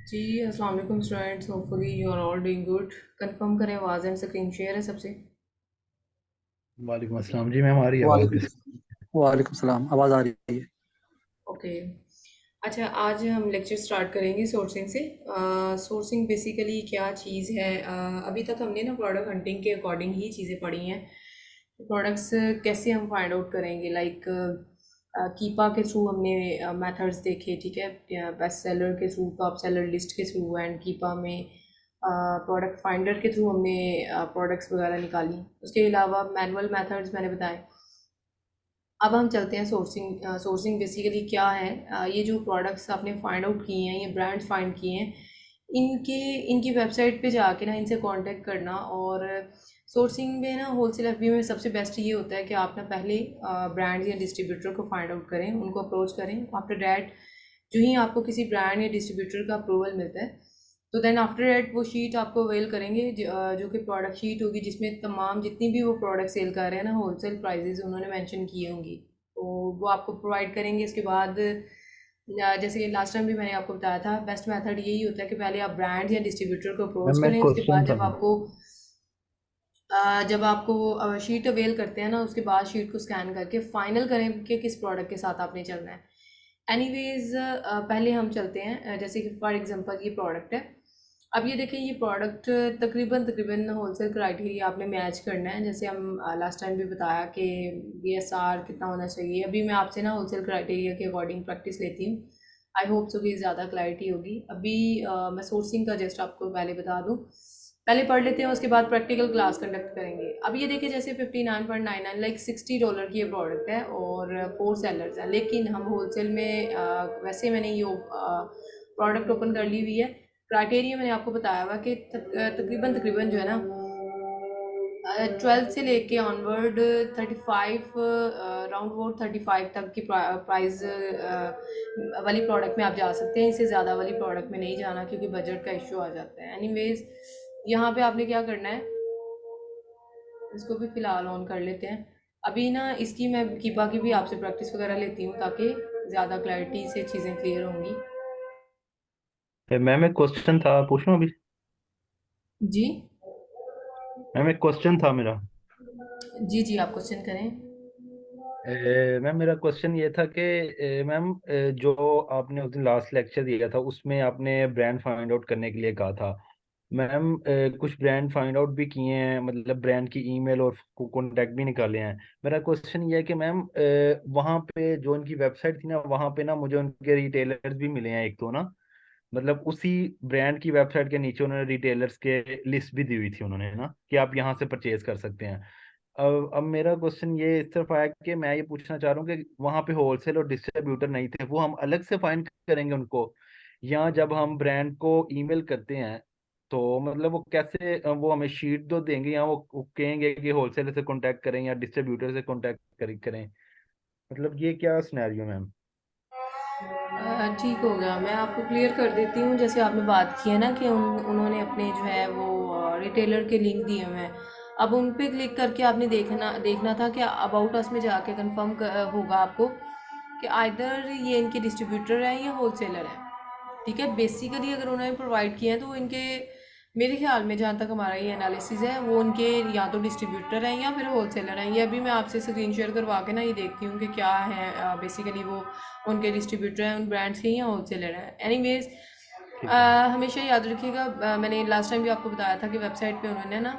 जी अस्सलाम वालेकुम students, hopefully you are all doing good. Confirm करें आवाज़ एंड स्क्रीन शेयर है सबसे। वालेकुम अस्सलाम जी मैम, आ रही है आवाज़ वालेकुम किस? वालेकुम सलाम। आवाज़ आ रही है? ओके। अच्छा, आज हम लेक्चर स्टार्ट करेंगे सोर्सिंग से। सोर्सिंग बेसिकली क्या चीज़ है? अभी तक हमने ना प्रोडक्ट हंटिंग के अकॉर्डिंग ही चीज़ें पढ़ी हैं। प्रोडक्ट्स कैसे हम फाइंड आउट करेंगे, लाइक कीपा के थ्रू हमने मेथड्स देखे, ठीक है, बेस्ट सेलर के थ्रू, टॉप सेलर लिस्ट के थ्रू, एंड कीपा में प्रोडक्ट फाइंडर के थ्रू हमने प्रोडक्ट्स वगैरह निकाली। उसके अलावा मैनुअल मेथड्स मैंने बताए। अब हम चलते हैं सोर्सिंग। सोर्सिंग बेसिकली क्या है? ये जो प्रोडक्ट्स आपने फाइंड आउट किए हैं, ये ब्रांड्स फाइंड किए हैं, इनके इनकी वेबसाइट पे जाके ना इनसे कांटेक्ट करना। और सोर्सिंग में ना होलसेल एफबी में सबसे बेस्ट ये होता है कि आप ना पहले ब्रांड्स या डिस्ट्रीब्यूटर को फाइंड आउट करें, उनको अप्रोच करें। आफ्टर डैट जो ही आपको किसी ब्रांड या डिस्ट्रीब्यूटर का अप्रूवल मिलता है, तो देन आफ्टर डैट वो शीट आपको अवेल करेंगे, जो कि प्रोडक्ट शीट होगी, जिसमें तमाम जितनी भी वो प्रोडक्ट सेल कर रहे हैं ना, होलसेल प्राइजेज उन्होंने मेंशन किए होंगी, तो वो आपको प्रोवाइड करेंगे। इसके बाद जैसे कि लास्ट टाइम भी मैंने आपको बताया था, बेस्ट मेथड यही होता है कि पहले आप ब्रांड या डिस्ट्रीब्यूटर को मैम अप्रोच मैं करें। उसके क्वेश्चन बाद था जब मेरा। आपको शीट अवेल करते हैं ना, उसके बाद शीट को स्कैन करके फाइनल करें कि किस प्रोडक्ट के साथ आपने चलना है। एनीवेज, पहले हम चलते हैं, जैसे कि फॉर एग्जांपल ये प्रोडक्ट है। अब ये देखें, ये प्रोडक्ट तकरीबन तकरीबन होलसेल क्राइटेरिया आपने मैच करना है। जैसे हम लास्ट टाइम भी बताया कि बीएसआर कितना होना चाहिए। अभी मैं आपसे ना होलसेल क्राइटेरिया के अकॉर्डिंग प्रैक्टिस लेती हूँ। आई होप सो कि ज़्यादा क्लैरिटी होगी। अभी मैं सोर्सिंग का जस्ट आपको पहले बता दूँ, पहले पढ़ लेते हैं, उसके बाद प्रैक्टिकल क्लास कंडक्ट करेंगे। अब ये देखिए, जैसे 59.99 लाइक $60 की ये प्रोडक्ट है और 4 सेलर्स हैं, लेकिन हम होलसेल में वैसे मैंने ये प्रोडक्ट ओपन कर ली हुई है। क्राइटेरिया मैंने आपको बताया हुआ कि तकरीबन तकरीबन जो है ना 12 से लेके ऑनवर्ड 35, राउंड अबाउट 35 तक की प्राइस वाली प्रोडक्ट में आप जा सकते हैं। इससे ज़्यादा वाली प्रोडक्ट में नहीं जाना, क्योंकि बजट का इशू आ जाता है। एनीवेज, यहाँ पे आपने क्या करना है, इसको भी फ़िलहाल ऑन कर लेते हैं। अभी ना इसकी मैं कीपा की भी आपसे प्रैक्टिस वगैरह लेती हूँ, ताकि ज़्यादा क्लैरिटी से चीज़ें क्लियर होंगी। मैम एक क्वेश्चन था, पूछूं अभी? जी मैम एक क्वेश्चन था मेरा। जी जी, आप क्वेश्चन करें। मैम मेरा क्वेश्चन ये था कि मैम जो आपने उस दिन लास्ट लेक्चर दिया था उसमें आपने ब्रांड फाइंड आउट करने के लिए कहा था। मैम कुछ ब्रांड फाइंड आउट भी किए हैं, मतलब ब्रांड की ईमेल और कॉन्टैक्ट भी निकाले हैं। मेरा क्वेश्चन ये है कि मैम वहाँ पे जो इनकी वेबसाइट थी ना, वहाँ पे ना मुझे उनके रिटेलर्स भी मिले हैं एक तो ना। मतलब उसी ब्रांड की वेबसाइट के नीचे उन्होंने रिटेलर्स के लिस्ट भी दी हुई थी उन्होंने ना, कि आप यहाँ से परचेज कर सकते हैं। अब मेरा क्वेश्चन ये इस तरफ आया कि मैं ये पूछना चाह रहा हूँ कि वहाँ पे होलसेल और डिस्ट्रीब्यूटर नहीं थे, वो हम अलग से फाइंड करेंगे उनको, या जब हम ब्रांड को ईमेल करते हैं तो मतलब वो कैसे वो हमें शीट दो देंगे, या वो कहेंगे कि होलसेलर से कांटेक्ट करें या डिस्ट्रीब्यूटर से कांटेक्ट करें? मतलब ये क्या सिनेरियो मैम? ठीक हो गया, मैं आपको क्लियर कर देती हूँ। जैसे आपने बात की है ना कि उन्होंने अपने जो है वो रिटेलर के लिंक दिए हुए हैं। अब उन पे क्लिक करके आपने देखना देखना था कि अबाउट अस में जाके कंफर्म होगा आपको कि आइदर ये इनके डिस्ट्रीब्यूटर हैं या होलसेलर हैं। ठीक है, बेसिकली अगर उन्होंने प्रोवाइड किए हैं तो इनके, मेरे ख्याल में जहाँ तक हमारा ये एनालिसिस है, वो उनके या तो डिस्ट्रीब्यूटर हैं या फिर होलसेलर हैं। ये अभी मैं आपसे स्क्रीन शेयर करवा के ना ये देखती हूँ कि क्या है, बेसिकली वो उनके डिस्ट्रीब्यूटर हैं उन ब्रांड्स के या होलसेलर हैं। एनीवेज, ठीक है मैम। हमेशा याद रखिएगा, मैंने लास्ट टाइम भी आपको बताया था कि वेबसाइट पे उन्होंने ना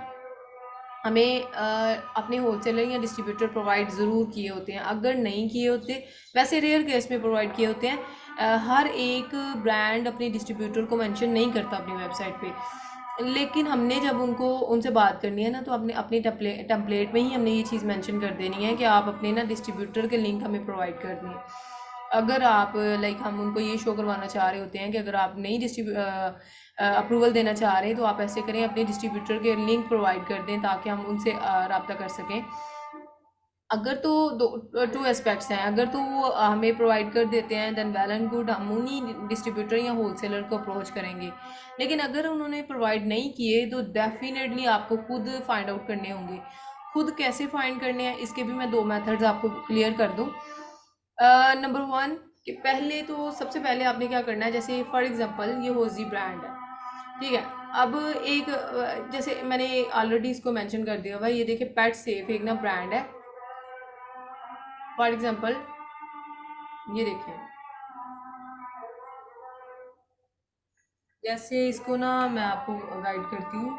हमें अपने होलसेलर या डिस्ट्रीब्यूटर प्रोवाइड ज़रूर किए होते हैं। अगर नहीं किए होते, वैसे रेयर केस में प्रोवाइड किए होते हैं। हर एक ब्रांड अपने डिस्ट्रीब्यूटर को मेंशन नहीं करता अपनी वेबसाइट पे, लेकिन हमने जब उनको उनसे बात करनी है ना, तो अपने अपनी टेम्पलेट में ही हमने ये चीज़ मेंशन कर देनी है कि आप अपने ना डिस्ट्रीब्यूटर के लिंक हमें प्रोवाइड कर दें। अगर आप लाइक हम उनको ये शो करवाना चाह रहे होते हैं कि अगर आप नहीं अप्रूवल देना चाह रहे हैं, तो आप ऐसे करें, अपने डिस्ट्रीब्यूटर के लिंक प्रोवाइड कर दें, ताकि हम उनसे रब्ता कर सकें। अगर तो दो टू एस्पेक्ट्स हैं, अगर तो वो हमें प्रोवाइड कर देते हैं, देन वेल एंड गुड, हम उन्हीं डिस्ट्रीब्यूटर या होलसेलर को अप्रोच करेंगे। लेकिन अगर उन्होंने प्रोवाइड नहीं किए, तो डेफिनेटली आपको खुद फाइंड आउट करने होंगे। खुद कैसे फाइंड करने हैं, इसके भी मैं दो मेथड्स आपको क्लियर कर दूँ। नंबर वन, कि पहले तो सबसे पहले आपने क्या करना है, जैसे फॉर एग्जांपल ये होजी ब्रांड है, ठीक है। अब एक जैसे मैंने ऑलरेडी इसको मेंशन कर दिया हुआ है, ये देखिए पेट सेफ एक ना ब्रांड है, फॉर एग्जांपल ये देखिए, जैसे इसको ना मैं आपको गाइड करती हूँ।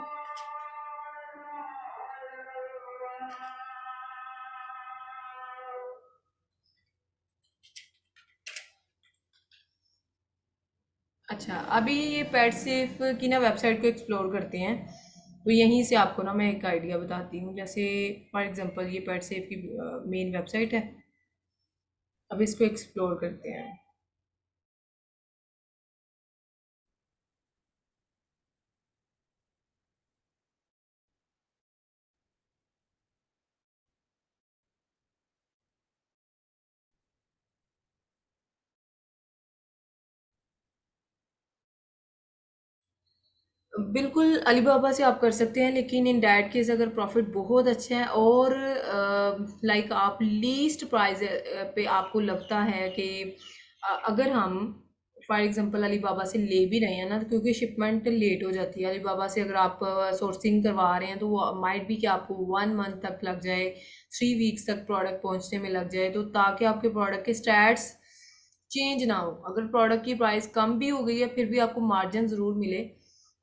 अच्छा, अभी ये पेट सेफ की ना वेबसाइट को एक्सप्लोर करते हैं, तो यहीं से आपको ना मैं एक आइडिया बताती हूँ। जैसे फॉर एग्जांपल ये पेट सेफ की मेन वेबसाइट है, अब इसको एक्सप्लोर करते हैं। बिल्कुल अलीबाबा से आप कर सकते हैं, लेकिन इन डैट केस अगर प्रॉफिट बहुत अच्छा है और लाइक आप लीस्ट प्राइस पे आपको लगता है कि अगर हम फॉर एग्जांपल अलीबाबा से ले भी रहे हैं ना, तो क्योंकि शिपमेंट लेट हो जाती है अलीबाबा से, अगर आप सोर्सिंग करवा रहे हैं तो वो माइट भी कि आपको 1 मंथ तक लग जाए, 3 वीक्स तक प्रोडक्ट पहुंचने में लग जाए। तो ताकि आपके प्रोडक्ट के स्टैट्स चेंज ना हो, अगर प्रोडक्ट की प्राइस कम भी हो गई है फिर भी आपको मार्जिन ज़रूर मिले,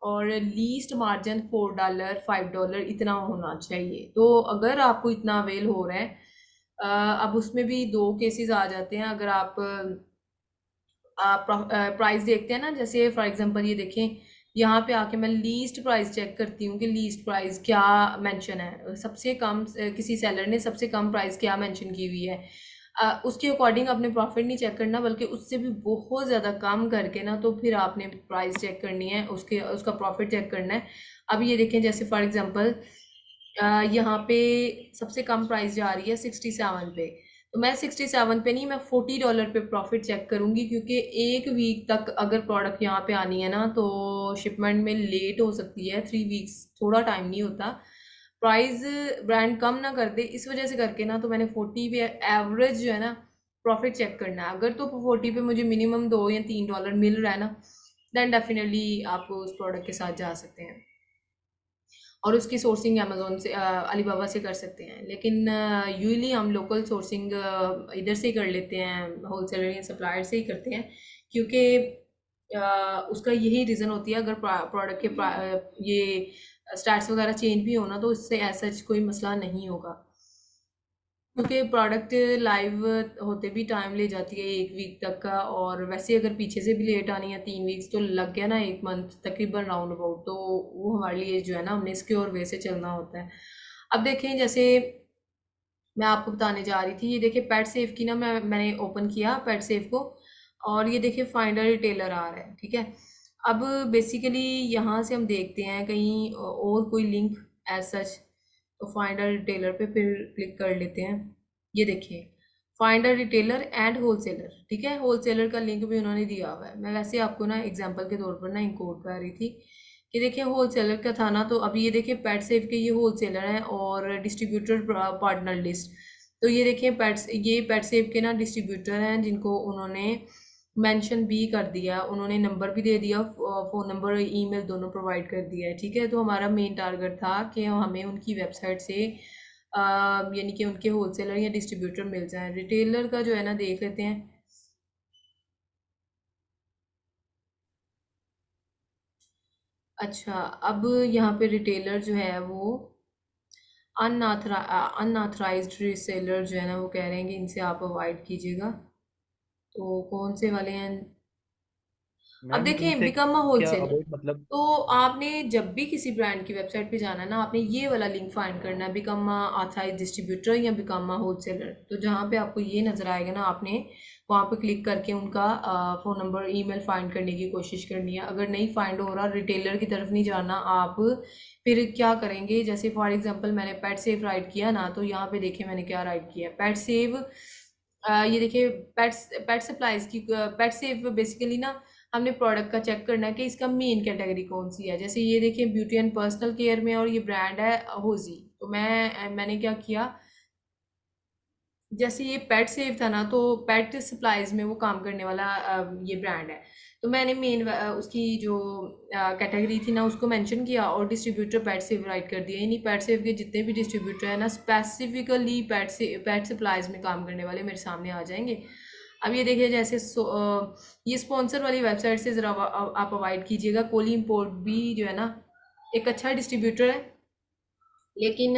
और लीस्ट मार्जिन $4 $5 इतना होना चाहिए। तो अगर आपको इतना अवेल हो रहा है, अब उसमें भी दो केसेस आ जाते हैं। अगर आप प्राइस देखते हैं ना, जैसे फॉर एग्जांपल ये देखें, यहाँ पे आके मैं लीस्ट प्राइस चेक करती हूँ कि लीस्ट प्राइस क्या मेंशन है, सबसे कम किसी सेलर ने सबसे कम प्राइस क्या मेंशन की हुई है। उसके अकॉर्डिंग आपने प्रॉफिट नहीं चेक करना, बल्कि उससे भी बहुत ज़्यादा कम करके ना तो फिर आपने प्राइस चेक करनी है, उसका प्रॉफिट चेक करना है। अब ये देखें, जैसे फॉर एग्जांपल यहाँ पे सबसे कम प्राइस जा रही है 67 पे, तो मैं 67 पे नहीं, मैं $40 पे प्रॉफिट चेक करूंगी, क्योंकि 1 वीक तक अगर प्रोडक्ट यहाँ पे आनी है ना तो शिपमेंट में लेट हो सकती है। 3 वीक्स थोड़ा टाइम नहीं होता, प्राइस ब्रांड कम ना कर दे इस वजह से करके ना, तो मैंने 40 पे एवरेज जो है ना प्रॉफिट चेक करना है। अगर तो 40 पे मुझे मिनिमम $2 या $3 मिल रहा है ना, देन डेफिनेटली आप उस प्रोडक्ट के साथ जा सकते हैं और उसकी सोर्सिंग अमेज़ोन से अलीबाबा से कर सकते हैं। लेकिन यूजुअली हम लोकल सोर्सिंग इधर से ही कर लेते हैं, होलसेलर या सप्लायर से ही करते हैं, क्योंकि उसका यही रीज़न होती है, अगर प्रोडक्ट के ये स्टैट्स वगैरह चेंज भी होना तो उससे ऐसा कोई मसला नहीं होगा, क्योंकि प्रोडक्ट लाइव होते भी टाइम ले जाती है 1 वीक तक का, और वैसे अगर पीछे से भी लेट आनी है 3 वीक्स तो लग गया ना 1 मंथ तकरीबन राउंड अबाउट, तो वो हमारे लिए जो है ना हमने सिक्योर वे से चलना होता है। अब देखें, जैसे मैं आपको बताने जा रही थी, ये देखिए पेट सेफ की ना मैंने ओपन किया पेट सेफ को, और ये देखिए फाइंडर रिटेलर आ रहा है, ठीक है। अब बेसिकली यहाँ से हम देखते हैं कहीं और कोई लिंक एज सच, तो फाइंडर रिटेलर पे फिर क्लिक कर लेते हैं। ये देखिए फाइंडर रिटेलर एंड होलसेलर, ठीक है, होलसेलर का लिंक भी उन्होंने दिया हुआ है। मैं वैसे आपको ना एग्जांपल के तौर पर ना इंकोड कर रही थी कि देखिए होलसेलर का था ना, तो अभी ये देखिए पेट सेफ के ये होलसेलर हैं और डिस्ट्रीब्यूटर पार्टनर लिस्ट। तो ये देखिए ये पेट सेफ के ना डिस्ट्रीब्यूटर हैं, जिनको उन्होंने मेंशन भी कर दिया, उन्होंने नंबर भी दे दिया, फ़ोन नंबर ईमेल दोनों प्रोवाइड कर दिया है, ठीक है। तो हमारा मेन टारगेट था कि हमें उनकी वेबसाइट से यानी कि उनके होलसेलर या डिस्ट्रीब्यूटर मिल जाए। रिटेलर का जो है ना देख लेते हैं। अच्छा, अब यहाँ पे रिटेलर जो है वो अनऑथराइज्ड रीसेलर जो है ना, वो कह रहे हैं कि इनसे आप अवॉइड कीजिएगा। तो कौन से वाले हैं? अब मैम देखें, इनसे बिकम अ क्या होलसेलर, अवॉइड मतलब? तो आपने जब भी किसी ब्रांड की वेबसाइट पे जाना है ना, आपने ये वाला लिंक फाइंड करना है, बिकम अ ऑथराइज डिस्ट्रीब्यूटर या बिकम अ होलसेलर। तो जहाँ पे आपको ये नज़र आएगा ना, आपने वहाँ पे क्लिक करके उनका फ़ोन नंबर ईमेल फाइंड करने की कोशिश करनी है। अगर नहीं फाइंड हो रहा, रिटेलर की तरफ नहीं जाना आप, फिर क्या करेंगे, जैसे फॉर एग्जांपल मैंने पेट सेव राइट किया ना, तो यहाँ पे देखिए मैंने क्या राइट किया, पेट सेव। ये देखिए पेट सप्लाईज की पेट सेव बेसिकली ना, हमने प्रोडक्ट का चेक करना है कि इसका मेन कैटेगरी कौन सी है। जैसे ये देखिए ब्यूटी एंड पर्सनल केयर में, और ये ब्रांड है होजी। तो मैंने क्या किया, जैसे ये पेट सेव था ना, तो पेट सप्लाईज में वो काम करने वाला ये ब्रांड है। तो मैंने मेन उसकी जो कैटेगरी थी ना उसको मेंशन किया और डिस्ट्रीब्यूटर पेट सेव राइट कर दिया। यानी पेट सेव के जितने भी डिस्ट्रीब्यूटर है ना, स्पेसिफिकली पेट सप्लाईज में काम करने वाले मेरे सामने आ जाएंगे। अब ये देखिए, जैसे ये स्पॉन्सर वाली वेबसाइट से ज़रा आप अवॉइड कीजिएगा। कोली इम्पोर्ट भी जो है ना एक अच्छा डिस्ट्रीब्यूटर है, लेकिन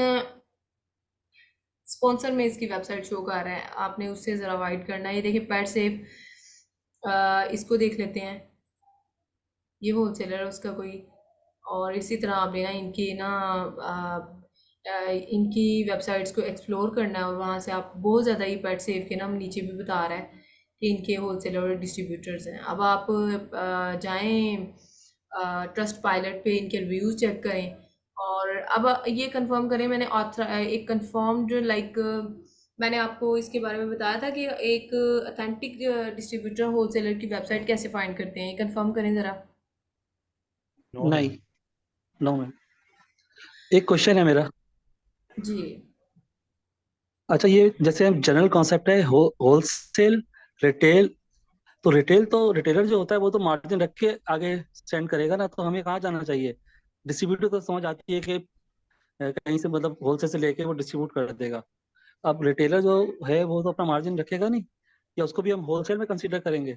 स्पॉन्सर में इसकी वेबसाइट शो कर रहा है, आपने उससे ज़रा अवॉइड करना है। ये देखिए पेट सेव, इसको देख लेते हैं, ये होलसेलर है उसका कोई। और इसी तरह आपने ना इनकी ना इनकी वेबसाइट्स को एक्सप्लोर करना है, और वहाँ से आप बहुत ज़्यादा ही पेट सेव के ना नीचे भी बता रहा है कि इनके होलसेलर और डिस्ट्रीब्यूटर्स हैं। अब आप जाएं ट्रस्ट पायलट पे इनके रिव्यूज़ चेक करें, और अब ये कंफर्म करें। मैंने एक कंफर्म्ड लाइक मैंने आपको इसके बारे में बताया था कि एक अथेंटिक डिस्ट्रीब्यूटर होलसेलर की वेबसाइट कैसे फाइंड करते हैं, कंफर्म करें ज़रा। नो नहीं, मैम। No ma'am. एक क्वेश्चन है मेरा। जी अच्छा, ये जैसे जनरल कॉन्सेप्ट है होलसेल, रिटेल। तो रिटेलर जो होता है वो तो मार्जिन रख के आगे सेंड करेगा ना, तो हमें कहाँ जाना चाहिए? डिस्ट्रीब्यूटर तो समझ आती है कि कहीं से मतलब होलसेल से लेके वो डिस्ट्रीब्यूट कर देगा। अब रिटेलर जो है वो तो अपना मार्जिन रखेगा नहीं, या उसको भी हम होलसेल में कंसीडर करेंगे?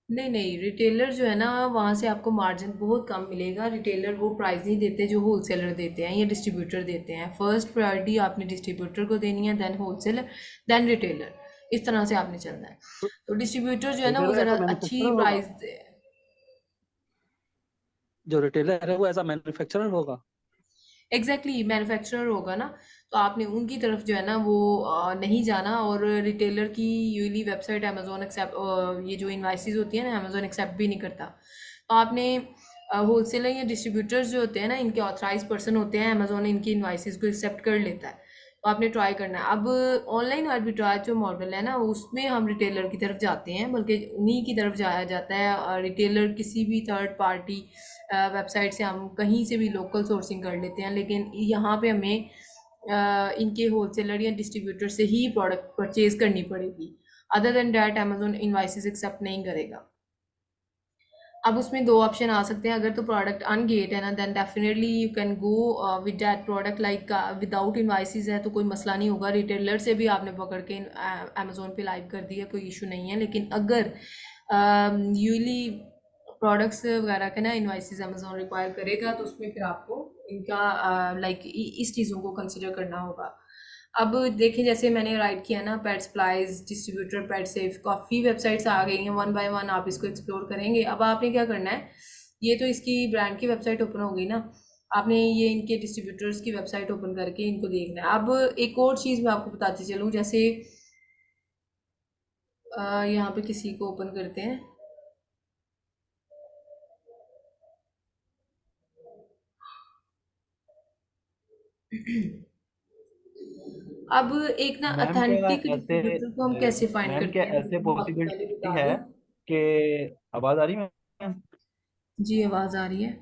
नहीं नहीं, रिटेलर जो है ना वहाँ से आपको मार्जिन बहुत कम मिलेगा। रिटेलर वो प्राइस नहीं देते जो होलसेलर देते हैं या डिस्ट्रीब्यूटर देते हैं। फर्स्ट प्रायोरिटी आपने डिस्ट्रीब्यूटर को देनी है, देन होलसेलर, देन रिटेलर। इस तरह से आपने चलना है। तो तो डिस्ट्रीब्यूटर जो है ना वो रिटेलर एज ज़रा अ अच्छी मैन्युफैक्चरर होगा? प्राइस। जो रिटेलर है वो एज अ मैन्युफैक्चरर होगा? एग्जैक्टली मैन्युफैक्चरर होगा ना, तो आपने उनकी तरफ जो है ना वो नहीं जाना। और रिटेलर की यूली वेबसाइट अमेजोन एक्सेप्ट, ये जो इनवाइसेस होती है ना अमेजोन एक्सेप्ट भी नहीं करता। तो आपने होलसेलर या डिस्ट्रीब्यूटर्स जो होते हैं ना, इनके ऑथराइज पर्सन होते हैं, अमेजोन इनकी इनवाइसेस को एक्सेप्ट कर लेता है। तो आपने ट्राई करना है। अब ऑनलाइन आर्बिट्राज जो मॉडल है ना उसमें हम रिटेलर की तरफ जाते हैं, बल्कि उन्हीं की तरफ जाया जाता है। रिटेलर किसी भी थर्ड पार्टी वेबसाइट से हम कहीं से भी लोकल सोर्सिंग कर लेते हैं, लेकिन यहाँ पे हमें इनके होलसेलर या डिस्ट्रीब्यूटर से ही प्रोडक्ट परचेज करनी पड़ेगी। Other than that Amazon invoices accept नहीं करेगा। अब उसमें दो ऑप्शन आ सकते हैं। अगर तो प्रोडक्ट अनगेट है ना, then definitely you can go with that product, like without invoices है तो कोई मसला नहीं होगा। रिटेलर से भी आपने पकड़ के अमेजोन पे लाइव कर दिया, कोई इशू नहीं है। लेकिन अगर यूली प्रोडक्ट्स वगैरह के ना इनवाइसेस अमेजोन रिक्वायर करेगा, तो उसमें फिर आपको इनका लाइक इस चीज़ों को कंसिडर करना होगा। अब देखिए, जैसे मैंने राइट किया ना, पेट सप्लाईज डिस्ट्रीब्यूटर पेट सेफ, काफ़ी वेबसाइट्स आ गई हैं। वन बाय वन आप इसको एक्सप्लोर करेंगे। अब आपने क्या करना है, ये तो इसकी ब्रांड की वेबसाइट ओपन हो गई ना, आपने ये इनके डिस्ट्रीब्यूटर्स की वेबसाइट ओपन करके इनको देखना है। अब एक और चीज़ मैं आपको बताती चलूँ, जैसे यहाँ पे किसी को ओपन करते हैं। अब एक ना मैम क्या अथेंटिक ऐसे डिस्ट्रीब्यूटर को हम कैसे फाइंड मैम क्या करते हैं, ऐसे वो मैं आपको पहले पॉसिबिलिटी बता है दूँ। कि आवाज़ आ रही है मैम? जी आवाज़ आ रही है।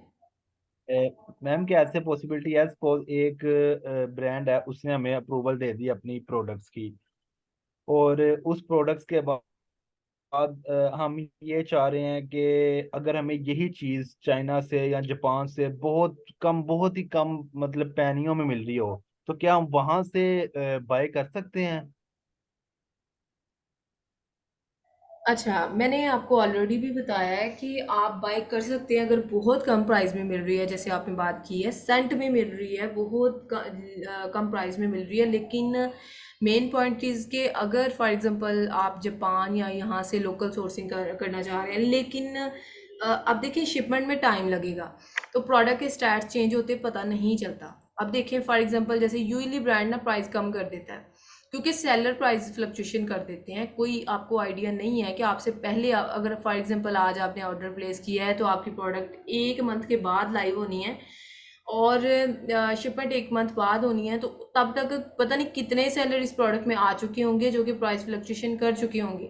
मैम क्या ऐसे पॉसिबिलिटी है, सपोज एक ब्रांड है, उसने हमें अप्रूवल दे दी अपनी प्रोडक्ट्स की, और उस प्रोडक्ट्स के बाद हम ये चाह रहे हैं कि अगर हमें यही चीज़ चाइना से या जापान से बहुत ही कम मतलब पैनियों में मिल रही हो, तो क्या हम वहां से बाय कर सकते हैं? अच्छा, मैंने आपको ऑलरेडी भी बताया है कि आप बाय कर सकते हैं अगर बहुत कम प्राइस में मिल रही है। जैसे आपने बात की है सेंट में मिल रही है, बहुत कम प्राइस में मिल रही है। लेकिन मेन पॉइंट इज़ कि अगर फॉर एग्जांपल आप जापान या यहाँ से लोकल सोर्सिंग करना चाह रहे हैं, लेकिन अब देखिए शिपमेंट में टाइम लगेगा, तो प्रोडक्ट के स्टैट्स चेंज होते पता नहीं चलता। अब देखिए फॉर एग्जांपल जैसे यूएली ब्रांड ना प्राइस कम कर देता है, क्योंकि सेलर प्राइस फ्लक्चुएशन कर देते हैं। कोई आपको आइडिया नहीं है कि आपसे पहले अगर फॉर एग्जांपल आज आपने ऑर्डर प्लेस किया है तो आपकी प्रोडक्ट एक मंथ के बाद लाइव होनी है, और शिपमेंट एक मंथ बाद होनी है। तो तब तक पता नहीं कितने सेलर इस प्रोडक्ट में आ चुके होंगे जो कि प्राइस फ्लक्चुएशन कर चुके होंगे।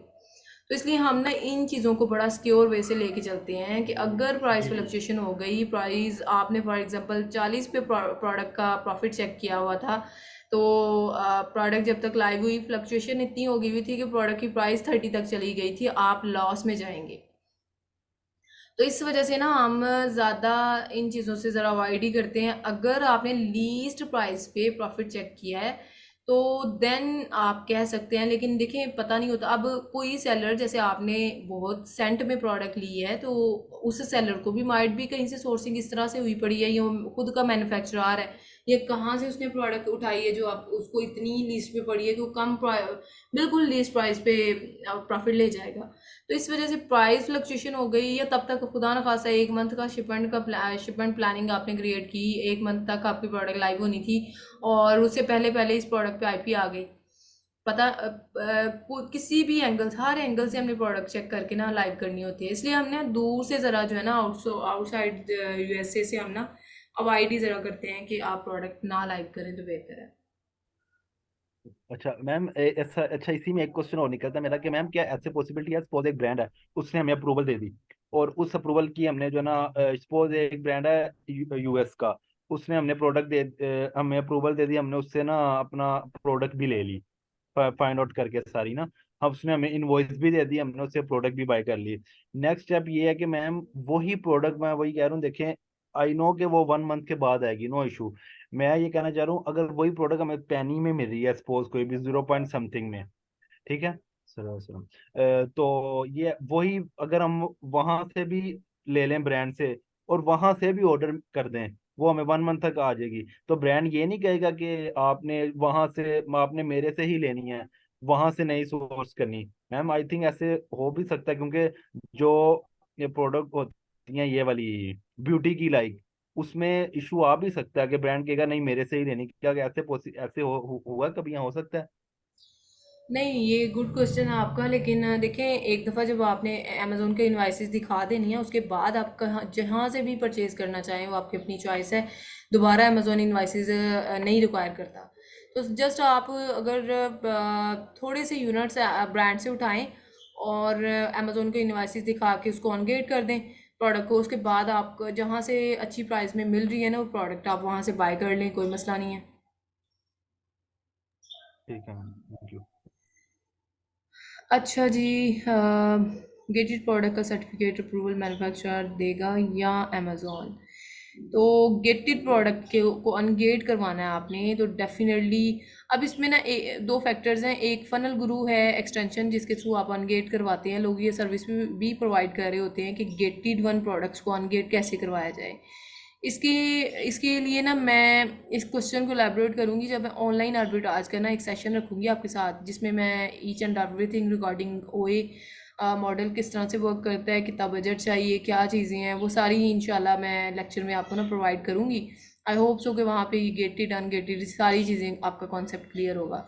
तो इसलिए हम ना इन चीज़ों को बड़ा सिक्योर वे से लेके चलते हैं कि अगर प्राइस जी जी। फ्लक्चुएशन हो गई, प्राइस आपने फॉर एग्जांपल 40 पे प्रोडक्ट का प्रॉफिट चेक किया हुआ था, तो प्रोडक्ट जब तक लाइव हुई, फ्लक्चुएशन इतनी हो गई हुई थी कि प्रोडक्ट की प्राइस 30 तक चली गई थी, आप लॉस में जाएंगे। तो इस वजह से ना हम ज़्यादा इन चीज़ों से ज़रा अवॉइड ही करते हैं। अगर आपने लीस्ट प्राइस पे प्रॉफिट चेक किया है तो देन आप कह सकते हैं, लेकिन देखें पता नहीं होता। अब कोई सेलर, जैसे आपने बहुत सेंट में प्रोडक्ट ली है, तो उस सेलर को भी माइट भी कहीं से सोर्सिंग इस तरह से हुई पड़ी है, ये खुद का मैन्युफैक्चरर है, ये कहाँ से उसने प्रोडक्ट उठाई है जो आप उसको इतनी लीस्ट पे पड़ी है कि वो बिल्कुल लीस्ट प्राइस पे प्रॉफिट ले जाएगा। तो इस वजह से प्राइस फ्लक्चुएशन हो गई, या तब तक खुदा न खासा एक मंथ का शिपमेंट प्लानिंग आपने क्रिएट की, एक मंथ तक आपकी प्रोडक्ट लाइव होनी थी और उससे पहले पहले इस प्रोडक्ट पे आईपी आ गई। पता किसी भी एंगल, हर एंगल से हमने प्रोडक्ट चेक करके ना लाइव करनी होती है। इसलिए हमने दूर से ज़रा जो है ना, आउटसाइड यूएसए से हम ना अवॉइड ही ज़रा करते हैं कि आप प्रोडक्ट ना लाइव करें तो बेहतर है। अच्छा मैम, ऐसा अच्छा इसी में एक क्वेश्चन और निकलता है मेरा कि मैम क्या ऐसे पॉसिबिलिटी है, सपोज एक ब्रांड है, उसने हमें अप्रूवल दे दी, और उस अप्रूवल की हमने जो है ना, सपोज एक ब्रांड है यूएस का, उसने हमने प्रोडक्ट हमें अप्रूवल दे दी, हमने उससे ना अपना प्रोडक्ट भी ले ली, फाइंड आउट करके सारी ना, अब उसने हमें इनवॉइस भी दे दी, हमने उससे प्रोडक्ट भी बाय कर ली। नेक्स्ट स्टेप ये है कि मैम वही प्रोडक्ट, मैं वही कह रहा हूँ, देखें आई नो कि वो 1 मंथ के बाद आएगी, नो इशू। मैं ये कहना चाह रहा हूँ, अगर वही प्रोडक्ट हमें पैनी में मिल रही है, सपोज कोई भी 0 पॉइंट समथिंग में, ठीक है सर सर, तो ये वही अगर हम वहां से भी ले लें ब्रांड से, और वहां से भी ऑर्डर कर दें, वो हमें 1 मंथ तक आ जाएगी, तो ब्रांड ये नहीं कहेगा कि आपने वहां से, आपने मेरे से ही लेनी है, वहां से नहीं सोर्स करनी। मैम आई थिंक ऐसे हो भी सकता है, क्योंकि जो ये प्रोडक्ट होती हैं ये वाली ब्यूटी की, लाइक उसमें इशू आ भी सकता है कि ब्रांड कहेगा नहीं मेरे से ही लेनी, क्या ऐसे ऐसे हुआ कभी, यहाँ हो सकता है? नहीं, ये गुड क्वेश्चन है आपका, लेकिन देखें, एक दफ़ा जब आपने अमेज़ोन के इनवाइसेस दिखा देनी है, उसके बाद आप कहाँ जहाँ से भी परचेज़ करना चाहें वो आपकी अपनी चॉइस है। दोबारा अमेज़ोन इनवाइसेस नहीं रिक्वायर करता। तो जस्ट आप अगर थोड़े से यूनिट्स ब्रांड से उठाएं और अमेज़ोन के इनवाइसेस दिखा के उसको ऑन गेट कर दें प्रोडक्ट को, उसके बाद आप जहाँ से अच्छी प्राइस में मिल रही है ना वो प्रोडक्ट, आप वहाँ से बाय कर लें, कोई मसला नहीं है। ठीक है मैम, थैंक यू। अच्छा जी, गेटेड प्रोडक्ट का सर्टिफिकेट अप्रूवल मैन्युफैक्चरर देगा या अमेज़ोन? तो गेटेड प्रोडक्ट के को अनगेट करवाना है आपने तो डेफिनेटली, अब इसमें ना दो फैक्टर्स हैं। एक फनल गुरु है एक्सटेंशन, जिसके थ्रू आप अनगेट करवाते हैं। लोग ये सर्विस भी प्रोवाइड कर रहे होते हैं कि गेटेड वन प्रोडक्ट्स को अनगेट कैसे करवाया जाए। इसके इसके लिए ना मैं इस क्वेश्चन को एलैबोरेट करूँगी जब मैं ऑनलाइन आर्बिट्राज का ना एक सेशन रखूँगी आपके साथ, जिसमें मैं ईच एंड एवरीथिंग रिगार्डिंग ओए मॉडल किस तरह से वर्क करता है, कितना बजट चाहिए, क्या चीज़ें हैं, वो सारी इंशाल्लाह मैं लेक्चर में आपको ना प्रोवाइड करूँगी। आई होप सो कि वहाँ पे गेटेड अनगेटेड सारी चीज़ें आपका कॉन्सेप्ट क्लियर होगा।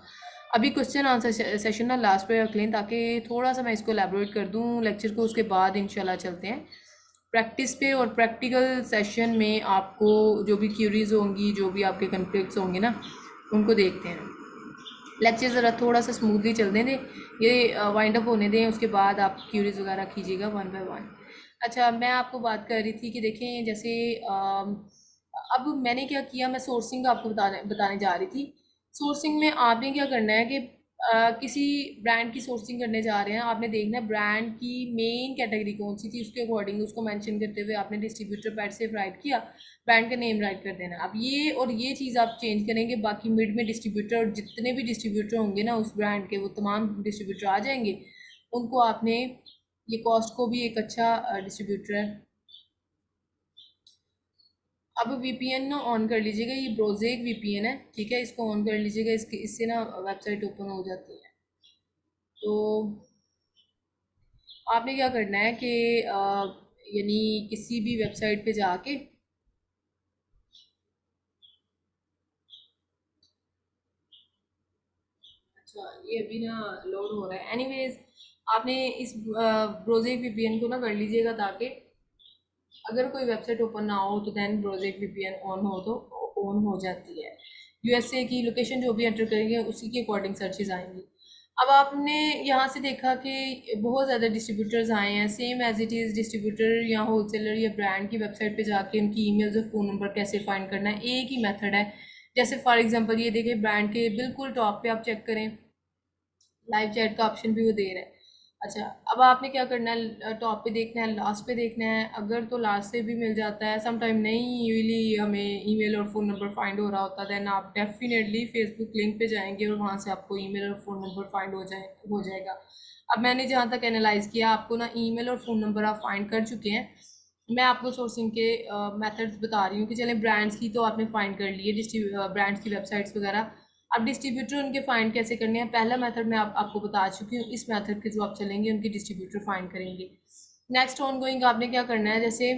अभी क्वेश्चन आंसर सेशन ना लास्ट पे रख लें, ताकि थोड़ा सा मैं इसको एलैबोरेट कर दूँ लेक्चर को, उसके बाद इंशाल्लाह चलते हैं प्रैक्टिस पे। और प्रैक्टिकल सेशन में आपको जो भी क्यूरीज होंगी, जो भी आपके कन्फ्लिक्ट्स होंगे ना, उनको देखते हैं। लेक्चर ज़रा थोड़ा सा स्मूथली चलने दें, ये वाइंड अप होने दें, उसके बाद आप क्यूरीज वगैरह कीजिएगा वन बाय वन। अच्छा, मैं आपको बात कर रही थी कि देखें, जैसे अब मैंने क्या किया, मैं सोर्सिंग आपको बताने बताने जा रही थी। सोर्सिंग में आपने क्या करना है कि किसी ब्रांड की सोर्सिंग करने जा रहे हैं, आपने देखना है ब्रांड की मेन कैटेगरी कौन सी थी, उसके अकॉर्डिंग उसको मेंशन करते हुए आपने डिस्ट्रीब्यूटर पैड से राइट किया, ब्रांड का नेम राइट कर देना। अब ये और ये चीज़ आप चेंज करेंगे, बाकी मिड में डिस्ट्रीब्यूटर और जितने भी डिस्ट्रीब्यूटर होंगे ना उस ब्रांड के, वो तमाम डिस्ट्रीब्यूटर आ जाएंगे। उनको आपने, ये कॉस्ट को भी एक अच्छा डिस्ट्रीब्यूटर है। अब वीपीएन ना ऑन कर लीजिएगा, ये ब्रोजेक वीपीएन है, ठीक है, इसको ऑन कर लीजिएगा, इसके इससे ना वेबसाइट ओपन हो जाती है। तो आपने क्या करना है कि यानी किसी भी वेबसाइट पे जाके, अच्छा ये अभी ना लोड हो रहा है, एनीवेज आपने इस ब्रोजेक वीपीएन को ना कर लीजिएगा, ताकि अगर कोई वेबसाइट ओपन ना हो तो दैन ब्रोजेक वीपीएन ऑन हो तो ऑन हो जाती है। यूएसए की लोकेशन जो भी एंटर करेंगे उसी के अकॉर्डिंग सर्चेज आएंगी। अब आपने यहाँ से देखा कि बहुत ज़्यादा डिस्ट्रीब्यूटर्स आए हैं, same as it is distributor या होलसेलर या ब्रांड की वेबसाइट पे जाके उनकी ईमेल्स और फ़ोन नंबर कैसे फाइंड करना है, एक ही मेथड है। जैसे फॉर एग्जांपल ये देखिए, ब्रांड के बिल्कुल टॉप पे आप चेक करें, लाइव चैट का ऑप्शन भी वो दे रहा है। अच्छा, अब आपने क्या करना है, टॉप पे देखना है, लास्ट पे देखना है। अगर तो लास्ट से भी मिल जाता है, सम टाइम नहीं यूजली हमें ईमेल और फ़ोन नंबर फाइंड हो रहा होता, देन आप डेफिनेटली फेसबुक लिंक पे जाएंगे और वहाँ से आपको ईमेल और फ़ोन नंबर फाइंड हो जाएगा। अब मैंने जहाँ तक एनालाइज किया, आपको ना ईमेल और फ़ोन नंबर आप फाइंड कर चुके हैं। मैं आपको सोर्सिंग के मेथड्स बता रही हूँ कि चलें, ब्रांड्स की तो आपने फाइंड कर लिए, ब्रांड्स की वेबसाइट्स वगैरह। अब डिस्ट्रीब्यूटर उनके फाइंड कैसे करने हैं, पहला मेथड मैं आपको बता चुकी हूँ। इस मेथड के जो आप चलेंगे उनके डिस्ट्रीब्यूटर फाइंड करेंगे। नेक्स्ट ऑन गोइंग आपने क्या करना है, जैसे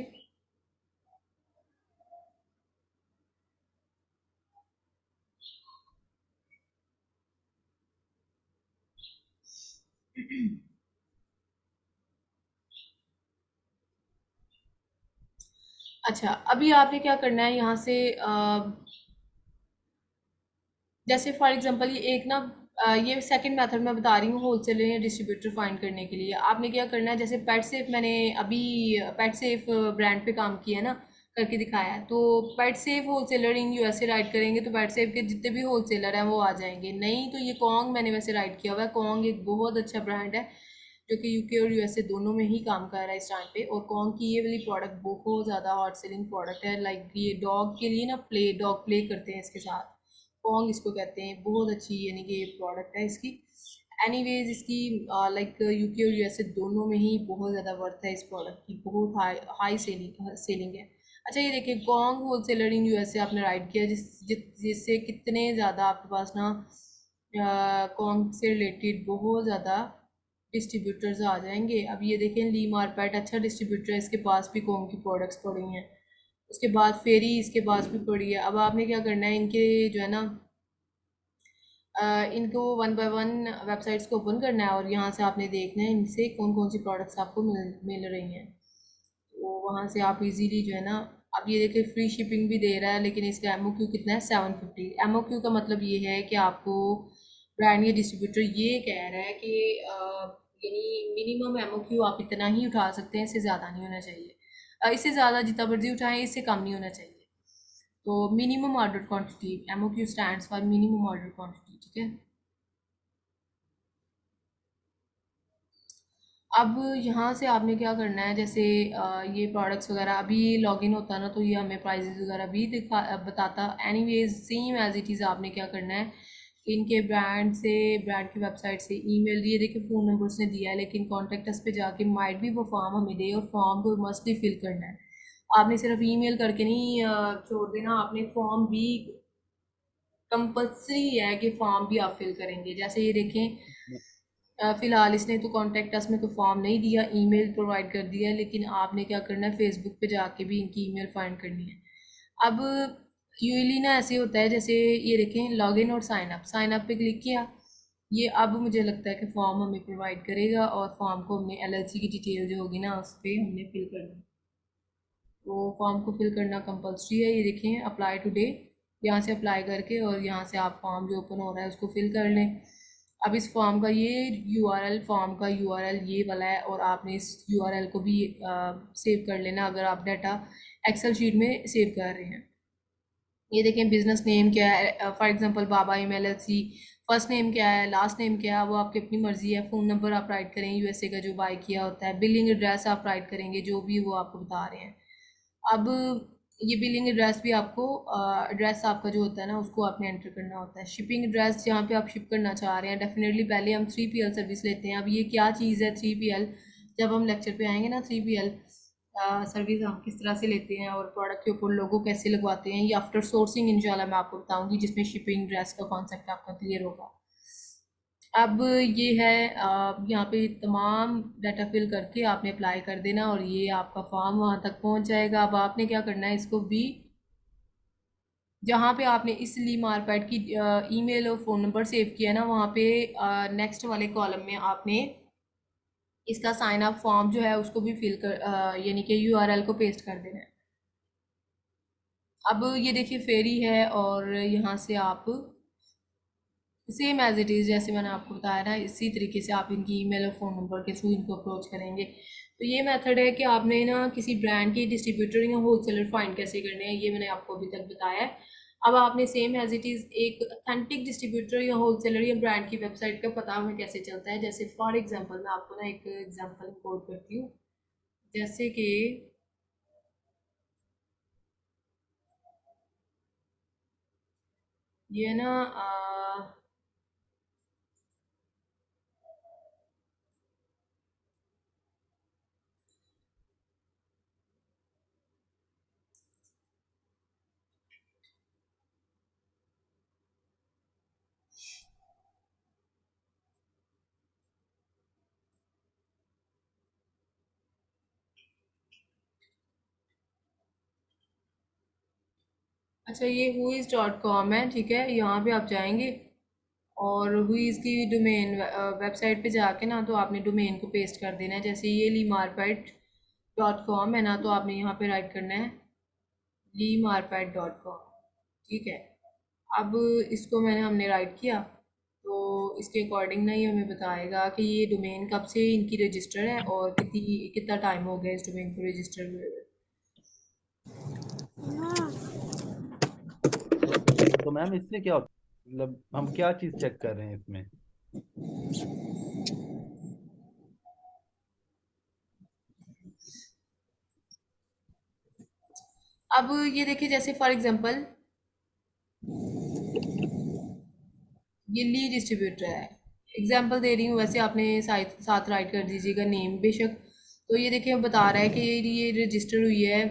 अच्छा, अभी आपने क्या करना है यहाँ से, जैसे फॉर एग्जांपल ये एक ना, ये सेकंड मेथड मैं बता रही हूँ होलसेलर या डिस्ट्रीब्यूटर फाइंड करने के लिए। आपने क्या करना है, जैसे पेट सेफ, मैंने अभी पेट सेफ ब्रांड पे काम किया है ना, करके दिखाया है। तो pet safe wholesaler in USA write करेंगे तो पेट सेफ के जितने भी होलसेलर हैं वो आ जाएंगे। नहीं तो ये कॉन्ग मैंने वैसे राइट किया हुआ है। कॉन्ग एक बहुत अच्छा ब्रांड है जो कि यूके और यूएसए दोनों में ही काम कर रहा है इस टाइम पे। और कॉन्ग की ये वाली प्रोडक्ट बहुत ज़्यादा हॉट सेलिंग प्रोडक्ट है। लाइक ये डॉग के लिए ना, डॉग प्ले करते हैं इसके साथ, पोंग इसको कहते हैं। बहुत अच्छी यानी कि ये प्रोडक्ट है इसकी। एनीवेज इसकी लाइक यूके और यूएसए दोनों में ही बहुत ज़्यादा वर्थ है इस प्रोडक्ट की, बहुत हाई हाई सेलिंग है। अच्छा, ये देखिए, गोंग होलसेलर इन यूएसए आपने राइट किया, जिससे कितने ज़्यादा आपके पास ना गोंग से रिलेटेड बहुत ज़्यादा डिस्ट्रीब्यूटर्स आ जाएंगे। अब ये देखें, ली मार्पेट अच्छा डिस्ट्रीब्यूटर है, इसके पास भी गोंग की प्रोडक्ट्स पड़ी हैं। उसके बाद फेरी इसके पास भी पड़ी है। अब आपने क्या करना है, इनके जो है ना, इनको वन बाय वन वेबसाइट्स को ओपन करना है और यहाँ से आपने देखना है इनसे कौन कौन सी प्रोडक्ट्स आपको मिल रही हैं। तो वहाँ से आप इजीली जो है ना, अब ये देखिए, फ्री शिपिंग भी दे रहा है, लेकिन इसका एमओक्यू कितना है, 750। एमओक्यू का मतलब ये है कि आपको ब्रांड या डिस्ट्रीब्यूटर ये कह रहा है कि यानी मिनिमम एमओक्यू आप इतना ही उठा सकते हैं, इससे ज़्यादा नहीं होना चाहिए। इससे ज़्यादा जितना मर्जी उठाएं, इससे कम नहीं होना चाहिए। तो minimum order quantity, MOQ stands for minimum order quantity, ठीक है। अब यहाँ से आपने क्या करना है, जैसे ये प्रोडक्ट्स वगैरह अभी लॉगिन होता ना तो ये हमें प्राइजेस वगैरह भी बताता। Anyways same as it is आपने क्या करना है, इनके ब्रांड की वेबसाइट से ईमेल दिए, देखिए फ़ोन नंबर उसने दिया है, लेकिन कॉन्टेक्ट अस पे जाके माइट भी वो फॉर्म हमें दे, और फॉर्म को मस्टली फिल करना है। आपने सिर्फ ईमेल करके नहीं छोड़ देना, आपने फॉर्म भी कंपल्सरी है कि फॉर्म भी आप फिल करेंगे। जैसे ये देखें, फिलहाल इसने तो कॉन्टेक्ट अस में कोई फॉर्म नहीं दिया, ईमेल प्रोवाइड कर दिया है, लेकिन आपने क्या करना है, फेसबुक पे जाके भी इनकी ईमेल फाइंड करनी है। अब यूजली ना ऐसे होता है, जैसे ये देखें, लॉगिन और साइन अप पे क्लिक किया, ये अब मुझे लगता है कि फॉर्म हमें प्रोवाइड करेगा, और फॉर्म को हमने एलएलसी की डिटेल जो होगी ना उस पर हमने फिल करना है। तो फॉर्म को फिल करना कंपल्सरी है। ये देखें, अप्लाई टुडे, यहाँ से अप्लाई करके और यहाँ से आप फॉर्म जो ओपन हो रहा है उसको फिल कर लें। अब इस फॉर्म का ये यूआरएल, फॉर्म का यूआरएल ये वाला है, और आपने इस यूआरएल को भी सेव कर लेना अगर आप डाटा एक्सेल शीट में सेव कर रहे हैं। ये देखें, बिजनेस नेम क्या है, फॉर एग्जांपल बाबा ईम एलएलसी। फर्स्ट नेम क्या है, लास्ट नेम क्या है, वो आपकी अपनी मर्जी है। फ़ोन नंबर आप राइट करें यूएसए का जो बाय किया होता है। बिलिंग एड्रेस आप राइट करेंगे जो भी वो आपको बता रहे हैं। अब ये बिलिंग एड्रेस भी आपको, एड्रेस आपका जो होता है ना उसको आपने एंटर करना होता है। शिपिंग एड्रेस जहाँ पे आप शिप करना चाह रहे हैं, डेफिनेटली पहले हम 3PL सर्विस लेते हैं। अब ये क्या चीज़ है 3PL, जब हम लेक्चर पे आएंगे ना, 3PL सर्विस हम किस तरह से लेते हैं और प्रोडक्ट के ऊपर लोगो कैसे लगवाते हैं, ये आफ्टर सोर्सिंग इंशाल्लाह मैं आपको बताऊंगी, जिसमें शिपिंग एड्रेस का कॉन्सेप्ट आपका क्लियर होगा। अब ये है, यहाँ पे तमाम डाटा फिल करके आपने अप्लाई कर देना और ये आपका फॉर्म वहाँ तक पहुँच जाएगा। अब आपने क्या करना है, इसको भी जहाँ पे आपने इस ली मार्केट की ईमेल और फ़ोन नंबर सेव किया है ना, वहाँ पे नेक्स्ट वाले कॉलम में आपने इसका साइन अप फॉर्म जो है उसको भी फिल कर, यानी कि यूआरएल को पेस्ट कर देना है। अब ये देखिए, फेरी है, और यहाँ से आप सेम एज इट इज़ जैसे मैंने आपको बताया ना, इसी तरीके से आप इनकी ईमेल और फ़ोन नंबर के थ्रू इनको अप्रोच करेंगे। तो ये मेथड है कि आपने ना किसी ब्रांड के डिस्ट्रीब्यूटर या होलसेलर फाइंड कैसे करने हैं, ये मैंने आपको अभी तक बताया है। अब आपने सेम एज इट इज़ एक अथेंटिक डिस्ट्रीब्यूटर या होलसेलर या ब्रांड की वेबसाइट का पता हमें कैसे चलता है। जैसे फॉर एग्जांपल मैं आपको ना एक एग्जांपल कोट करती हूँ। जैसे कि ये ना अच्छा ये huiz.com है, ठीक है। यहाँ पे आप जाएंगे और हुईज़ की डोमेन वेबसाइट पे जाके ना तो आपने डोमेन को पेस्ट कर देना है। जैसे ये लीमारपेट.com है ना, तो आपने यहाँ पे राइट करना है लीमारपेट.com, ठीक है। अब इसको हमने राइट किया तो इसके अकॉर्डिंग ना ये हमें बताएगा कि ये डोमेन कब से इनकी रजिस्टर है और कितना टाइम हो गया इस डोमेन को रजिस्टर हुए हुए। तो मैम इससे क्या होता है, मतलब हम क्या चीज़ चेक कर रहे हैं इसमें? अब ये देखिए, जैसे फॉर एग्जांपल ये ली डिस्ट्रीब्यूटर है, एग्जांपल दे रही हूँ। वैसे आपने साथ साथ राइट कर दीजिएगा नेम बेशक। तो ये देखिए, हम बता रहा है कि ये रजिस्टर हुई है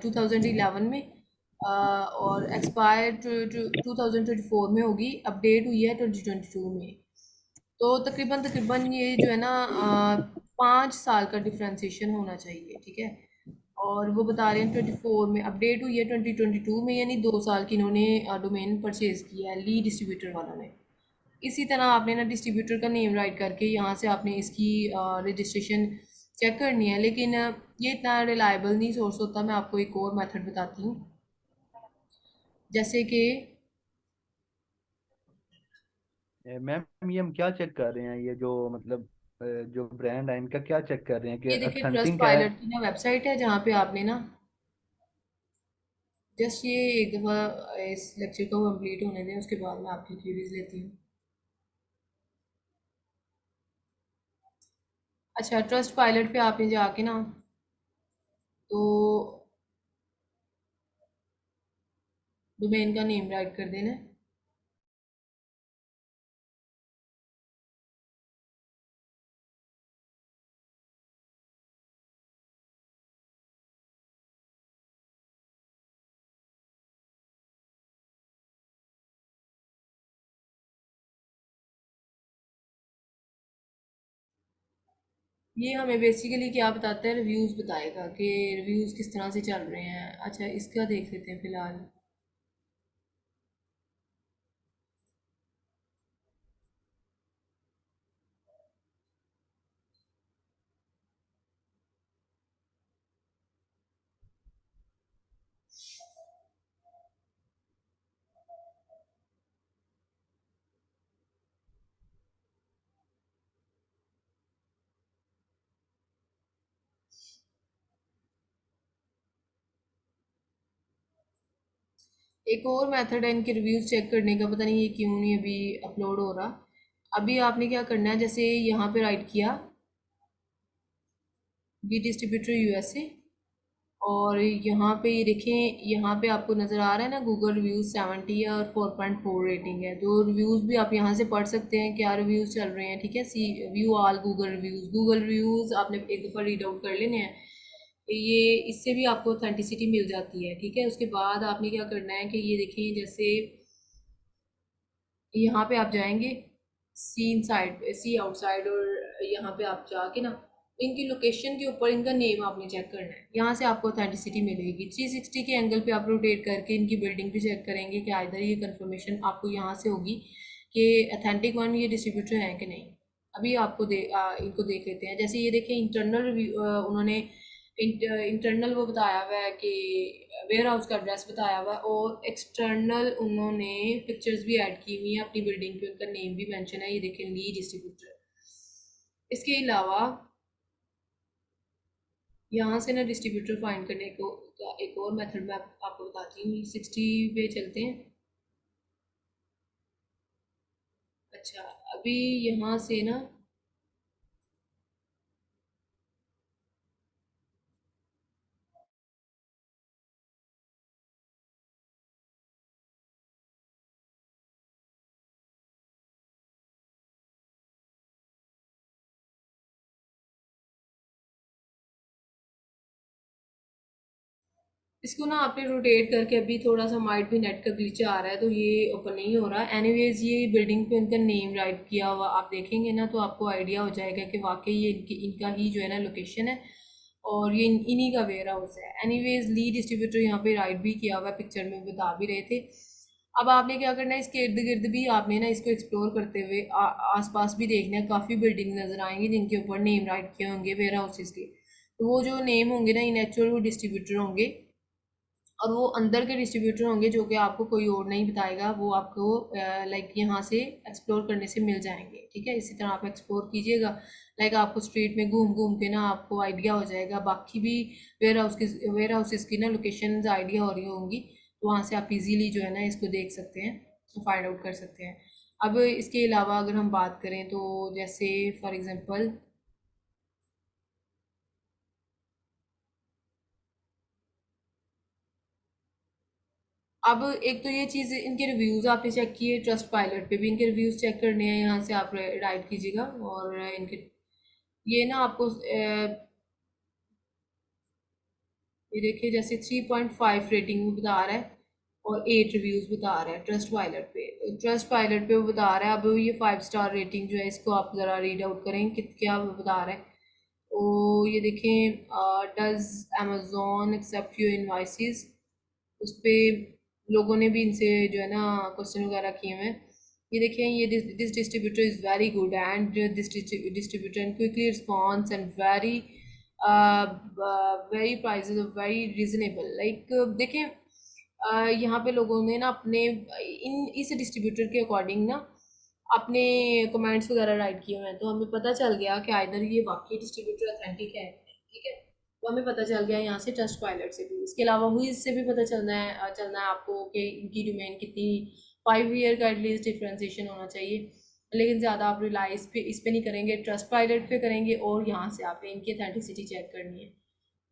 2011 में, और एक्सपायर 2024 में होगी, अपडेट हुई है 2022 में। तो तकरीबन तकरीबन ये जो है ना 5 साल का डिफ्रेंसिएशन होना चाहिए, ठीक है। और वो बता रहे हैं 24 में अपडेट हुई है 2022 में, यानी 2 साल की इन्होंने डोमेन परचेज किया है ली डिस्ट्रीब्यूटर वालों ने। इसी तरह आपने ना डिस्ट्रीब्यूटर का नेम राइट करके यहाँ से आपने इसकी रजिस्ट्रेशन चेक करनी है। लेकिन ये इतना रिलायबल नहीं सोर्स होता। मैं आपको एक और मेथड बताती हूँ। जैसे कि मैम ये हम क्या चेक कर रहे हैं, ये जो मतलब जो ब्रांड है इनका क्या चेक कर रहे हैं कि ये देखिए, ट्रस्ट अथेंटिक है? पायलट की ना वेबसाइट है, जहाँ पे आपने ना जस्ट ये एक दफ़ा इस लेक्चर को कंप्लीट होने दें, उसके बाद मैं आपकी क्वेरीज लेती हूँ। अच्छा, ट्रस्ट पायलट पे आपने जाके ना तो डोमेन का नेम राइट कर देना है। ये हमें बेसिकली क्या बताता है, रिव्यूज़ बताएगा कि रिव्यूज़ किस तरह से चल रहे हैं। अच्छा, इसका देख लेते हैं फ़िलहाल। एक और मेथड है इनके रिव्यूज़ चेक करने का, पता नहीं ये क्यों नहीं अभी अपलोड हो रहा। अभी आपने क्या करना है, जैसे यहाँ पे राइट किया बी डिस्ट्रीब्यूटर यूएसए, और यहाँ पे ये देखें, यहाँ पे आपको नज़र आ रहा है ना गूगल रिव्यूज़ 70 है और 4.4 रेटिंग है। तो रिव्यूज़ भी आप यहाँ से पढ़ सकते हैं, क्या रिव्यूज़ चल रहे हैं, ठीक है। सी व्यू ऑल गूगल रिव्यूज़ आपने एक दफ़ा रीड आउट कर लेने हैं। ये इससे भी आपको ऑथेंटिसिटी मिल जाती है, ठीक है। उसके बाद आपने क्या करना है कि ये देखें, जैसे यहाँ पे आप जाएंगे सी इनसाइड सी आउटसाइड, और यहाँ पे आप जाके ना इनकी लोकेशन के ऊपर इनका नेम आपने चेक करना है। यहाँ से आपको ऑथेंटिसिटी मिलेगी। 360 के एंगल पे आप रोटेट करके इनकी बिल्डिंग भी चेक करेंगे कि इधर ये कंफर्मेशन आपको यहाँ से होगी कि अथेंटिक वन ये डिस्ट्रीब्यूटर है कि नहीं। अभी आपको इनको देख लेते हैं। जैसे ये देखें, इंटरनल रिव्यू उन्होंने इंटरनल वो बताया हुआ है कि वेयर हाउस का एड्रेस बताया हुआ है, और एक्सटर्नल उन्होंने पिक्चर्स भी ऐड की हुई हैं अपनी बिल्डिंग पे, उनका नेम भी मेंशन है, ये देखें ली डिस्ट्रीब्यूटर। इसके अलावा यहाँ से ना डिस्ट्रीब्यूटर फाइंड करने को का एक और मेथड मैं आपको बताती हूँ, 60 पे चलते हैं। अच्छा, अभी यहाँ से ना इसको ना आपने रोटेट करके, अभी थोड़ा सा माइट भी नेट का ग्लिच आ रहा है तो ये ओपन नहीं हो रहा। एनीवेज ये बिल्डिंग पे उनका नेम राइट किया हुआ आप देखेंगे ना तो आपको आइडिया हो जाएगा कि वाकई ये इनका ही जो है ना लोकेशन है और ये इन्हीं का वेयर हाउस है। एनीवेज लीड डिस्ट्रीब्यूटर यहाँ पे राइट भी किया हुआ है, पिक्चर में बता भी रहे थे। अब आपने क्या करना है, इसके इर्द गिर्द भी आपने ना इसको एक्सप्लोर करते हुए आसपास भी देखना है। काफ़ी बिल्डिंग नजर आएंगी जिनके ऊपर नेम राइट किए होंगे वेयर हाउसेज के, तो वो जो नेम होंगे ना इन एक्चुअल वो डिस्ट्रीब्यूटर होंगे और वो अंदर के डिस्ट्रीब्यूटर होंगे जो कि आपको कोई और नहीं बताएगा, वो आपको लाइक यहाँ से एक्सप्लोर करने से मिल जाएंगे। ठीक है, इसी तरह आप एक्सप्लोर कीजिएगा। लाइक आपको स्ट्रीट में घूम घूम के ना आपको आइडिया हो जाएगा, बाकी भी वेयर हाउसेस की ना लोकेशन आइडिया हो रही होंगी, तो वहाँ से आप इजीली जो है ना इसको देख सकते हैं, फाइंड आउट कर सकते हैं। अब इसके अलावा अगर हम बात करें तो जैसे फॉर एग्जांपल अब एक तो ये चीज़, इनके रिव्यूज़ आपने चेक किए, ट्रस्ट पायलट पे भी इनके रिव्यूज़ चेक करने हैं, यहाँ से आप राइट कीजिएगा और इनके ये ना आपको ये देखिए जैसे 3.5 रेटिंग वो बता रहा है और 8 रिव्यूज़ बता रहा है ट्रस्ट पायलट पे। ट्रस्ट पायलट पे वो बता रहा है, अब ये 5 स्टार रेटिंग जो है इसको आप ज़रा रीड आउट करें कि क्या वो बता रहा है। तो ये देखें, does Amazon accept your invoices, उस पे लोगों ने भी इनसे जो है ना क्वेश्चन वगैरह किए हुए हैं। ये देखें, ये this distributor is very good and this distributor and quickly response and very very prices very reasonable. Like देखें, यहाँ पे लोगों ने ना अपने इन इस डिस्ट्रीब्यूटर के अकॉर्डिंग ना अपने कमेंट्स वगैरह राइट किए हुए हैं, तो हमें पता चल गया कि आइदर ये वाकई डिस्ट्रीब्यूटर अथेंटिक है। ठीक है, तो हमें पता चल गया यहाँ से ट्रस्ट पायलट से भी। इसके अलावा हुई इससे भी पता चलना है आपको कि इनकी डोमेन कितनी 5 ईयर का एटलीस्ट डिफ्रेंसिएशन होना चाहिए। लेकिन ज़्यादा आप रिलाई इस पे नहीं करेंगे, ट्रस्ट पायलट पे करेंगे और यहाँ से आपने इनकी अथेंटिसिटी चेक करनी है।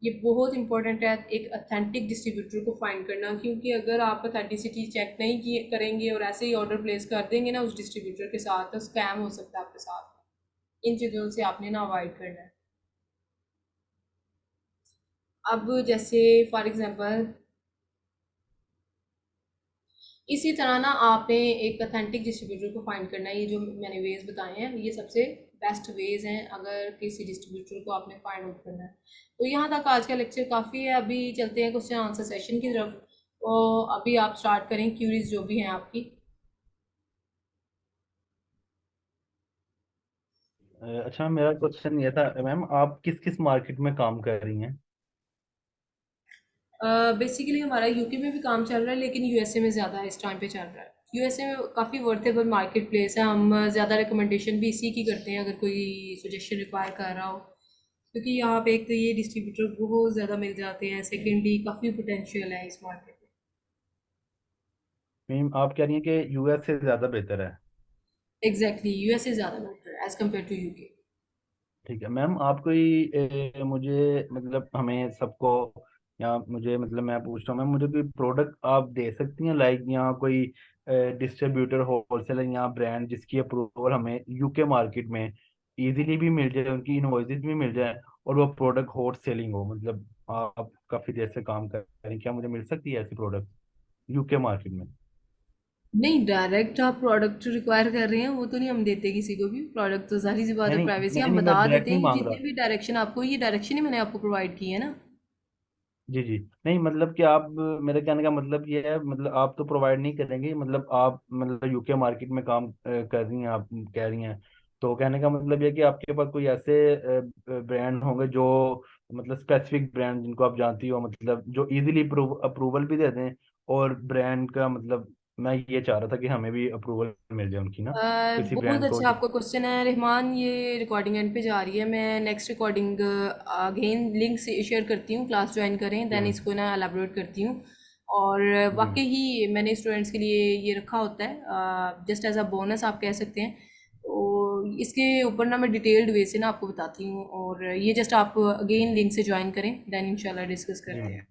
ये बहुत इंपॉर्टेंट है एक अथेंटिक डिस्ट्रीब्यूटर को फाइंड करना, क्योंकि अगर आप अथेंटिसिटी चेक नहीं किए करेंगे और ऐसे ही ऑर्डर प्लेस कर देंगे ना उस डिस्ट्रीब्यूटर के साथ, तो स्कैम हो सकता है आपके साथ। इन चीज़ों से आपने ना अवॉइड करना है। अब जैसे फॉर एग्जांपल इसी तरह ना आपने एक अथेंटिक डिस्ट्रीब्यूटर को फाइंड करना है। ये जो मैंने वेज बताए हैं ये सबसे बेस्ट वेज हैं अगर किसी डिस्ट्रीब्यूटर को आपने फाइंड आउट करना है। तो यहाँ तक आज का लेक्चर काफ़ी है, अभी चलते हैं क्वेश्चन आंसर सेशन की तरफ। तो अभी आप स्टार्ट करें क्यूरीज जो भी हैं आपकी। अच्छा, मेरा क्वेश्चन ये था मैम, आप किस किस मार्केट में काम कर रही हैं? बेसिकली हमारा यूके में भी काम चल रहा है लेकिन यूएसए में ज़्यादा इस टाइम पे चल रहा है। यूएसए में काफ़ी वर्थेबल मार्केट प्लेस है, हम ज़्यादा रिकमेंडेशन भी इसी की करते हैं अगर कोई सजेशन रिक्वायर कर रहा हो, क्योंकि यहाँ पे एक तो ये डिस्ट्रीब्यूटर बहुत ज़्यादा मिल जाते हैं, सेकेंडली काफ़ी पोटेंशियल है इस मार्केट में। मैम आप कह रही हैं कि यूएस से ज़्यादा बेहतर है? एग्जैक्टली, यूएसए ज़्यादा बेटर है एज़ कम्पेयर टू यूके। ठीक है मैम, आप कोई मुझे मतलब हमें सबको, या मुझे मतलब मैं पूछ रहा हूँ मैम, मुझे कोई प्रोडक्ट आप दे सकती हैं लाइक यहाँ कोई डिस्ट्रीब्यूटर होलसेलर या ब्रांड जिसकी अप्रूवल हमें यूके मार्केट में इजीली भी मिल जाए, उनकी इनवॉइसेस भी मिल जाए और वो प्रोडक्ट हॉट सेलिंग हो, मतलब आप काफ़ी देर से काम कर रही हैं, क्या मुझे मिल सकती है ऐसी प्रोडक्ट यूके मार्केट में? नहीं, डायरेक्ट आप प्रोडक्ट रिक्वायर कर रहे हैं वो तो नहीं हम देते किसी को भी प्रोडक्ट, तो जाहिर सी बात नहीं है नहीं प्राइवेसी नहीं हम नहीं, मैं बता डायरेक्ट देते नहीं हैं। मांग जितने रहा। भी डायरेक्शन आपको, ये डायरेक्शन ही मैंने आपको प्रोवाइड की है ना। जी जी, नहीं मतलब कि आप, मेरे कहने का मतलब ये है, मतलब आप तो प्रोवाइड नहीं करेंगे, मतलब आप मतलब यूके मार्केट में काम कर रही हैं, आप कह रही हैं, तो कहने का मतलब ये है कि आपके पास कोई ऐसे ब्रांड होंगे जो मतलब स्पेसिफिक ब्रांड जिनको आप जानती हो, मतलब जो इजीली अप्रूवल भी दे दें, और ब्रांड का मतलब मैं ये चाह रहा था कि हमें भी अप्रूवल मिल जाए उनकी ना, किसी बहुत ब्रांड को। अच्छा आपका क्वेश्चन है रहमान। ये रिकॉर्डिंग एंड पे जा रही है, मैं नेक्स्ट रिकॉर्डिंग अगेन लिंक से शेयर करती हूँ, क्लास ज्वाइन करें देन जी इसको ना एलाबोरेट करती हूँ। और हम्म। वाकई ही मैंने स्टूडेंट्स के लिए ये रखा होता है जस्ट एज अ बोनस आप कह सकते हैं। तो इसके ऊपर ना मैं डिटेल्ड वे से ना आपको बताती हूँ, और ये जस्ट आप अगेन लिंक से ज्वाइन करें, देन इंशाल्लाह डिस्कस करते हम्म। हैं।